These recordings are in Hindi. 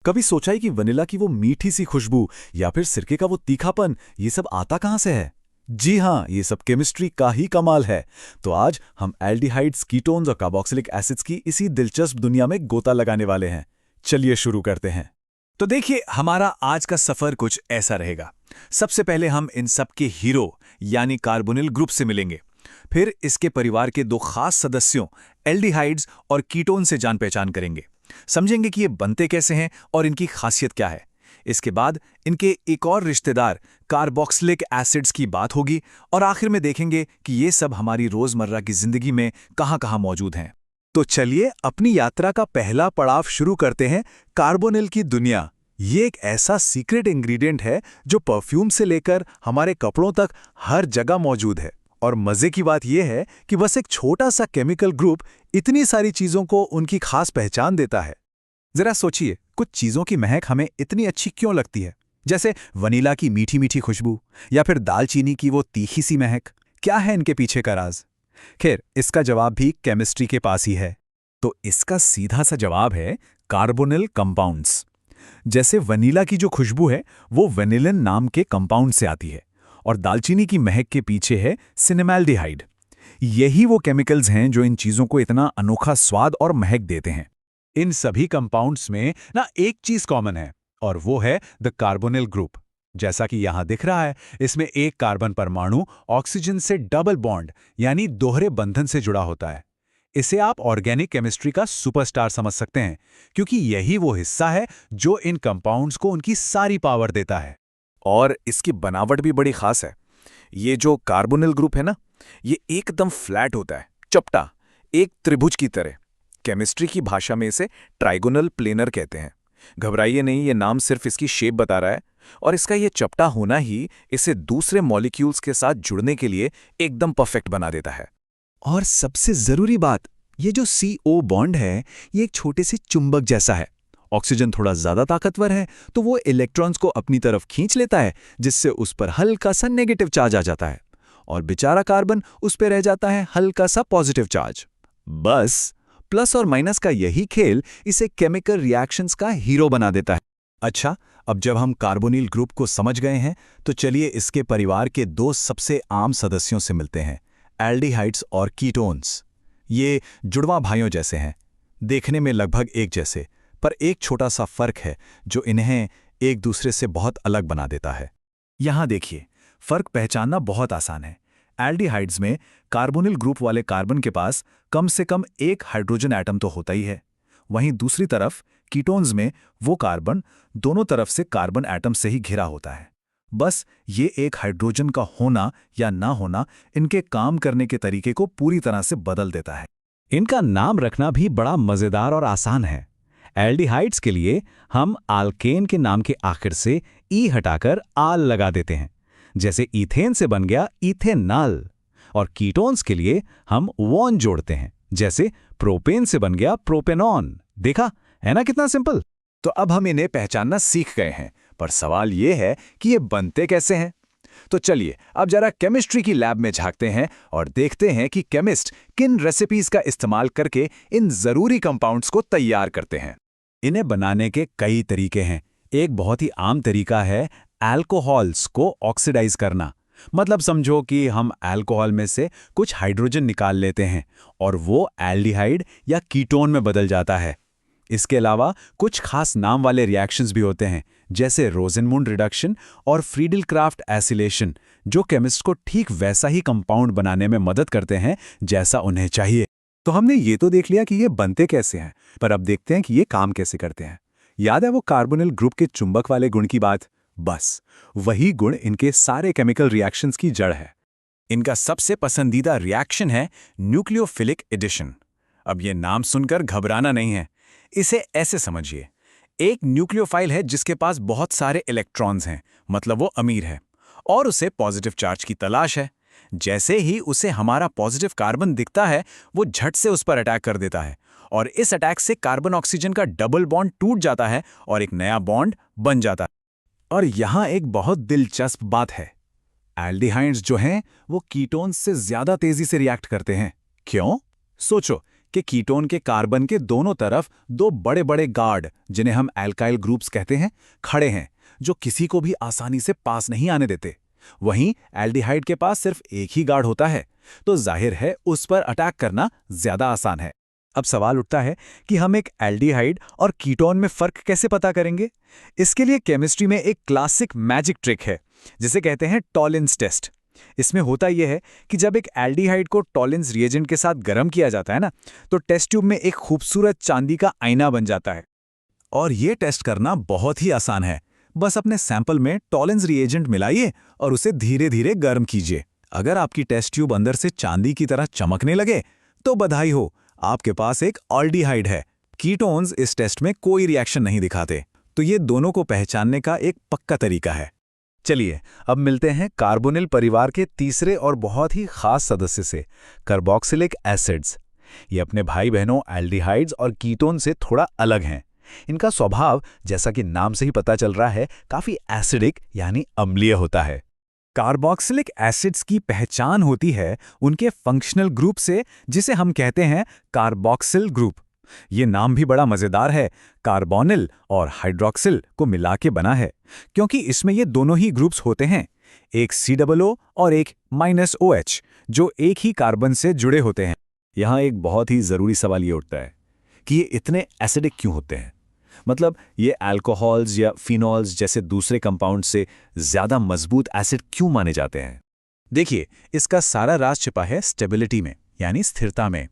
कभी सोचा है कि वनीला की वो मीठी सी खुशबू या फिर सिरके का वो तीखापन, ये सब आता कहाँ से है? जी हाँ, ये सब केमिस्ट्री का ही कमाल है। तो आज हम एल्डिहाइड्स, कीटोन्स और कार्बोक्सिलिक एसिड्स की इसी दिलचस्प दुनिया में गोता लगाने वाले हैं। चलिए शुरू करते हैं। तो देखिए, हमारा आज का सफर कुछ ऐसा रहेगा। सबसे पहले हम इन सब के हीरो यानी कार्बोनिल ग्रुप से मिलेंगे। फिर इसके परिवार के दो खास सदस्यों एल्डिहाइड्स और कीटोन से जान पहचान करेंगे। समझेंगे कि ये बनते कैसे हैं और इनकी खासियत क्या है। इसके बाद इनके एक और रिश्तेदार कार्बोक्सिलिक एसिड्स की बात होगी और आखिर में देखेंगे कि ये सब हमारी रोजमर्रा की जिंदगी में कहाँ-कहाँ मौजूद हैं। तो चलिए अपनी यात्रा का पहला पड़ाव शुरू करते हैं कार्बोनिल की दुनिया। ये एक ऐसा सीक्रेट इंग्रेडिएंट है जो परफ्यूम से लेकर हमारे कपड़ों तक हर जगह मौजूद है। और मजे की बात यह है कि बस एक छोटा सा केमिकल ग्रुप इतनी सारी चीजों को उनकी खास पहचान देता है। जरा सोचिए, कुछ चीजों की महक हमें इतनी अच्छी क्यों लगती है, जैसे वनीला की मीठी मीठी खुशबू या फिर दालचीनी की वो तीखी सी महक। क्या है इनके पीछे का राज? खैर, इसका जवाब भी केमिस्ट्री के पास ही है। तो इसका सीधा सा जवाब है कार्बोनिल कंपाउंड्स। जैसे वनीला की जो खुशबू है वो वेनिलिन नाम के कंपाउंड से आती है और दालचीनी की महक के पीछे है सिनेमैल्डिहाइड। यही वो केमिकल्स हैं जो इन चीजों को इतना अनोखा स्वाद और महक देते हैं। इन सभी कंपाउंड्स में ना एक चीज कॉमन है और वो है द कार्बोनिल ग्रुप। जैसा कि यहां दिख रहा है, इसमें एक कार्बन परमाणु ऑक्सीजन से डबल बॉन्ड यानी दोहरे बंधन से जुड़ा होता है। इसे आप ऑर्गेनिक केमिस्ट्री का सुपरस्टार समझ सकते हैं, क्योंकि यही वो हिस्सा है जो इन कंपाउंड्स को उनकी सारी पावर देता है। और इसकी बनावट भी बड़ी खास है। ये जो कार्बोनिल ग्रुप है ना, ये एकदम फ्लैट होता है, चपटा, एक त्रिभुज की तरह। केमिस्ट्री की भाषा में इसे ट्राइगोनल प्लेनर कहते हैं। घबराइए नहीं, ये नाम सिर्फ इसकी शेप बता रहा है। और इसका ये चपटा होना ही इसे दूसरे मॉलिक्यूल्स के साथ जुड़ने के लिए एकदम परफेक्ट बना देता है। और सबसे जरूरी बात, ये जो CO बॉन्ड है ये एक छोटे से चुंबक जैसा है। ऑक्सीजन थोड़ा ज्यादा ताकतवर है तो वो इलेक्ट्रॉन्स को अपनी तरफ खींच लेता है, जिससे उस पर हल्का सा नेगेटिव चार्ज आ जाता है और बेचारा कार्बन उस पर रह जाता है हल्का सा पॉजिटिव चार्ज। बस प्लस और माइनस का यही खेल इसे केमिकल रिएक्शंस का हीरो बना देता है। अच्छा, अब जब हम कार्बोनिल ग्रुप को समझ गए हैं तो चलिए इसके परिवार के दो सबसे आम सदस्यों से मिलते हैं, एल्डिहाइड्स और कीटोन्स। ये जुड़वा भाइयों जैसे हैं, देखने में लगभग एक जैसे, पर एक छोटा सा फर्क है जो इन्हें एक दूसरे से बहुत अलग बना देता है। यहां देखिए, फर्क पहचानना बहुत आसान है। एल्डिहाइड्स में कार्बोनिल ग्रुप वाले कार्बन के पास कम से कम एक हाइड्रोजन एटम तो होता ही है। वहीं दूसरी तरफ कीटोन्स में वो कार्बन दोनों तरफ से कार्बन एटम से ही घिरा होता है। बस ये एक हाइड्रोजन का होना या ना होना इनके काम करने के तरीके को पूरी तरह से बदल देता है। इनका नाम रखना भी बड़ा मजेदार और आसान है। एल्डिहाइड्स के लिए हम आल्केन के नाम के आखिर से ई हटाकर आल लगा देते हैं, जैसे इथेन से बन गया इथेनॉल। और कीटोन्स के लिए हम वॉन जोड़ते हैं, जैसे प्रोपेन से बन गया प्रोपेनॉन। देखा है ना कितना सिंपल। तो अब हम इन्हें पहचानना सीख गए हैं, पर सवाल यह है कि ये बनते कैसे हैं। तो चलिए अब जरा केमिस्ट्री की लैब में झांकते हैं और देखते हैं कि केमिस्ट किन रेसिपीज का इस्तेमाल करके इन जरूरी कंपाउंड्स को तैयार करते हैं। इन्हें बनाने के कई तरीके हैं। एक बहुत ही आम तरीका है अल्कोहल्स को ऑक्सीडाइज करना। मतलब समझो कि हम अल्कोहल में से कुछ हाइड्रोजन निकाल लेते हैं और वो एल्डिहाइड या कीटोन में बदल जाता है। इसके अलावा कुछ खास नाम वाले रिएक्शंस भी होते हैं, जैसे रोजेनमुंड रिडक्शन और फ्रीडल-क्राफ्ट एसिलेशन, जो केमिस्ट को ठीक वैसा ही कंपाउंड बनाने में मदद करते हैं जैसा उन्हें चाहिए। तो हमने ये तो देख लिया कि ये बनते कैसे हैं, पर अब देखते हैं कि ये काम कैसे करते हैं। याद है वो कार्बोनिल ग्रुप के चुंबक वाले गुण की बात? बस वही गुण इनके सारे केमिकल रिएक्शंस की जड़ है। इनका सबसे पसंदीदा रिएक्शन है न्यूक्लियोफिलिक एडिशन। अब ये नाम सुनकर घबराना नहीं है। इसे ऐसे समझिए, एक न्यूक्लियोफाइल है जिसके पास बहुत सारे इलेक्ट्रॉन्स हैं, मतलब वो अमीर है, और उसे पॉजिटिव चार्ज की तलाश है। जैसे ही उसे हमारा पॉजिटिव कार्बन दिखता है, वो झट से उस पर अटैक कर देता है और इस अटैक से कार्बन ऑक्सीजन का डबल बॉन्ड टूट जाता है और एक नया बॉन्ड बन जाता है। और यहां एक बहुत दिलचस्प बात है, एल्डिहाइड्स जो हैं वो कीटोन्स से ज्यादा तेजी से रिएक्ट करते हैं। क्यों? सोचो, कि कीटोन के कार्बन के दोनों तरफ दो बड़े बड़े गार्ड, जिन्हें हम एल्काइल ग्रुप्स कहते हैं, खड़े हैं, जो किसी को भी आसानी से पास नहीं आने देते। वहीं एल्डिहाइड के पास सिर्फ एक ही गार्ड होता है, तो जाहिर है उस पर अटैक करना ज्यादा आसान है। अब सवाल उठता है कि हम एक एल्डिहाइड और कीटोन में फर्क कैसे पता करेंगे? इसके लिए केमिस्ट्री में एक क्लासिक मैजिक ट्रिक है, जिसे कहते हैं टॉलिंस टेस्ट। इसमें होता यह है कि जब एक एल्डिहाइड को टॉलिंस रिएजेंट के साथ गर्म किया जाता है ना, तो टेस्ट ट्यूब में एक खूबसूरत चांदी का आईना बन जाता है। और ये टेस्ट करना बहुत ही आसान है। बस अपने सैंपल में टॉलिंस रिएजेंट मिलाइए और उसे धीरे धीरे गर्म कीजिए। अगर आपकी टेस्ट ट्यूब अंदर से चांदी की तरह चमकने लगे, तो बधाई हो, आपके पास एक एल्डिहाइड है। कीटोन्स इस टेस्ट में कोई रिएक्शन नहीं दिखाते, तो ये दोनों को पहचानने का एक पक्का तरीका है। चलिए अब मिलते हैं कार्बोनिल परिवार के तीसरे और बहुत ही खास सदस्य से, कार्बोक्सिलिक एसिड्स। ये अपने भाई बहनों एल्डिहाइड्स और कीटोन से थोड़ा अलग हैं। इनका स्वभाव, जैसा कि नाम से ही पता चल रहा है, काफी एसिडिक यानी अम्लीय होता है। कार्बोक्सिलिक एसिड्स की पहचान होती है उनके फंक्शनल ग्रुप से, जिसे हम कहते हैं कार्बोक्सिल ग्रुप। ये नाम भी बड़ा मजेदार है, कार्बोनिल और हाइड्रोक्सिल को मिला के बना है, क्योंकि इसमें ये दोनों ही ग्रुप्स होते हैं, एक COO और एक -OH, जो एक ही कार्बन से जुड़े होते हैं। यहाँ एक बहुत ही जरूरी सवाल ये उठता है कि ये इतने एसिडिक क्यों होते हैं? मतलब ये अल्कोहल्स या फिनॉल्स जैसे दूसरे कंपाउंड से ज्यादा मजबूत एसिड क्यों माने जाते हैं? देखिए, इसका सारा राज छिपा है स्टेबिलिटी में, यानी स्थिरता में।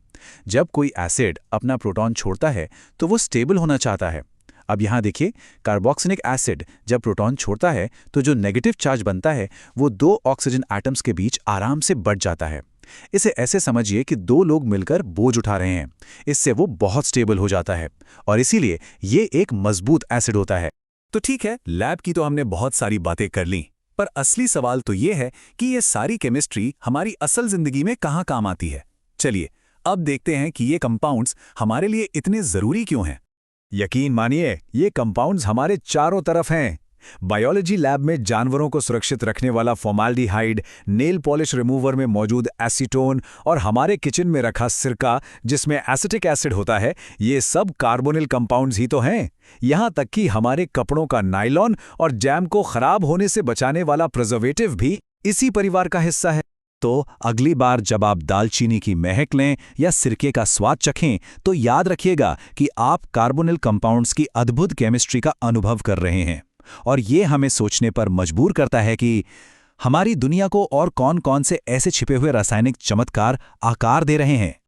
जब कोई एसिड अपना प्रोटॉन छोड़ता है तो वो स्टेबल होना चाहता है। अब यहाँ देखिए, कार्बोक्सिलिक एसिड जब प्रोटॉन छोड़ता है तो जो नेगेटिव चार्ज बनता है वो दो ऑक्सीजन एटम्स के बीच आराम से बढ़ जाता है। इसे ऐसे समझिए कि दो लोग मिलकर बोझ उठा रहे हैं। इससे वो बहुत स्टेबल हो जाता है और इसीलिए ये एक मजबूत एसिड होता है। तो ठीक है, लैब की तो हमने बहुत सारी बातें कर ली, पर असली सवाल तो ये है कि ये सारी केमिस्ट्री हमारी असल जिंदगी में कहाँ काम आती है। चलिए अब देखते हैं कि ये कंपाउंड्स हमारे लिए इतने जरूरी क्यों हैं। यकीन मानिए, ये कंपाउंड्स हमारे चारों तरफ हैं। बायोलॉजी लैब में जानवरों को सुरक्षित रखने वाला फॉर्माल्डिहाइड, नेल पॉलिश रिमूवर में मौजूद एसीटोन और हमारे किचन में रखा सिरका जिसमें एसिटिक एसिड होता है, ये सब कार्बोनिल कंपाउंड्स ही तो हैं। यहाँ तक कि हमारे कपड़ों का नायलॉन और जैम को खराब होने से बचाने वाला प्रिजर्वेटिव भी इसी परिवार का हिस्सा है। तो अगली बार जब आप दालचीनी की महक लें या सिरके का स्वाद चखें, तो याद रखिएगा कि आप कार्बोनिल कंपाउंड्स की अद्भुत केमिस्ट्री का अनुभव कर रहे हैं। और ये हमें सोचने पर मजबूर करता है कि हमारी दुनिया को और कौन-कौन से ऐसे छिपे हुए रासायनिक चमत्कार आकार दे रहे हैं।